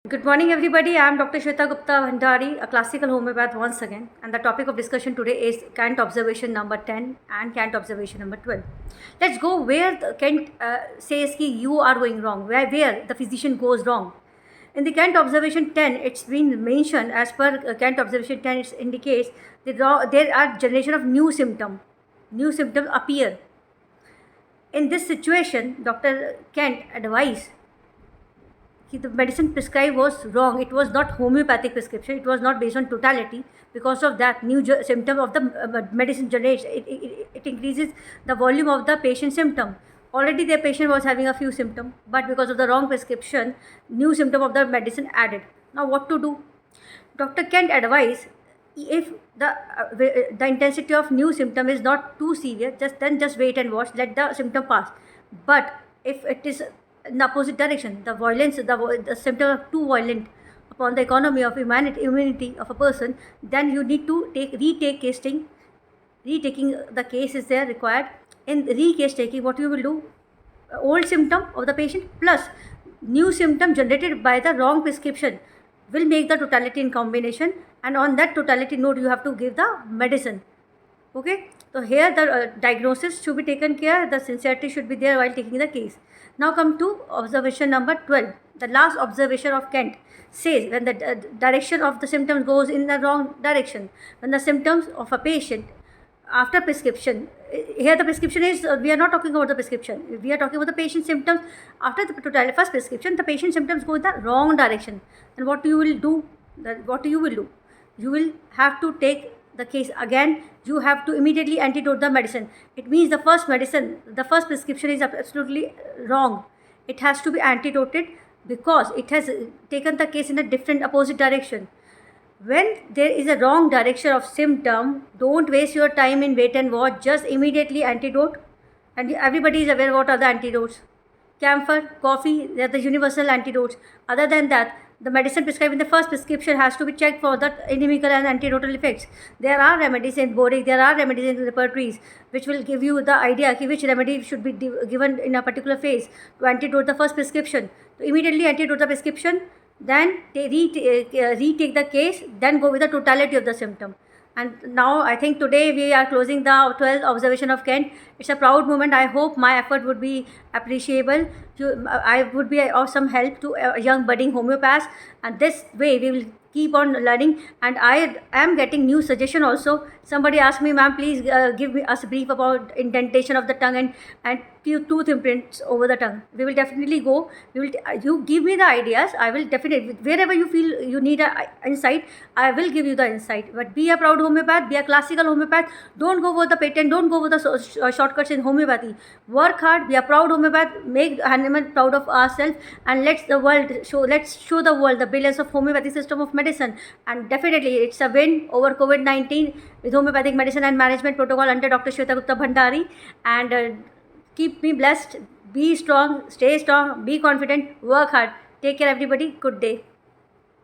Good morning, everybody. I am Dr. Shweta Gupta Bhandari, a classical homeopath once again. And the topic of discussion today is Kant observation number 10 and Kant observation number 12. Let's go where Kant says ki you are going wrong, where the physician goes wrong. In the Kant observation 10, it's been mentioned as per Kant observation 10, it indicates that there are generation of new symptoms. New symptoms appear. In this situation, Dr. Kant advised the medicine prescribed was wrong. It was not homeopathic prescription. It was not based on totality. Because of that, new symptom of the medicine generates. It increases the volume of the patient symptom. Already the patient was having a few symptoms, but because of the wrong prescription, new symptom of the medicine added. Now what to do? Dr. Kent advised, if the intensity of new symptom is not too severe, just wait and watch. Let the symptom pass. But if it is in the opposite direction, the violence, the symptom are too violent upon the economy of immunity of a person, then you need to retake casting. Retaking the case is there required. In re-case taking, what you will do? Old symptom of the patient plus new symptom generated by the wrong prescription will make the totality in combination, and on that totality note you have to give the medicine. Okay, so here the diagnosis should be taken care, the sincerity should be there while taking the case. Now come to observation number 12. The last observation of Kent says when the direction of the symptoms goes in the wrong direction, when the symptoms of a patient after prescription, here the prescription is, we are not talking about the prescription, we are talking about the patient symptoms after the first prescription, the patient symptoms go in the wrong direction. And what you will do? You will have to take the case again. You have to immediately antidote the medicine. It means the first prescription is absolutely wrong. It has to be antidoted because it has taken the case in a different opposite direction. When there is a wrong direction of symptom, don't waste your time in wait and watch, just immediately antidote. And everybody is aware what are the antidotes. Camphor, coffee, they are the universal antidotes. Other than that, the medicine prescribed in the first prescription has to be checked for the inimical and antidotal effects. There are remedies in Boric, there are remedies in repertories which will give you the idea which remedy should be given in a particular phase to antidote the first prescription. So immediately antidote the prescription, then retake the case, then go with the totality of the symptom. And now I think today we are closing the 12th observation of Kent. It's a proud moment. I hope my effort would be appreciable. I would be of some help to young budding homeopaths, and this way we will keep on learning. And I am getting new suggestion also. Somebody asked me, ma'am, please give us a brief about indentation of the tongue and tooth imprints over the tongue. We will definitely go. You give me the ideas. I will definitely, wherever you feel you need a insight, I will give you the insight. But be a proud homeopath, be a classical homeopath. Don't go for the patent, don't go for the shortcuts in homeopathy. Work hard, be a proud homeopath, make Hahnemann proud of ourselves, and let's show the world the brilliance of homeopathy system of medicine. And definitely it's a win over COVID-19 with homeopathic medicine and management protocol under Dr. Shweta Gupta Bhandari. And keep me blessed, be strong, stay strong, be confident, work hard. Take care everybody, good day.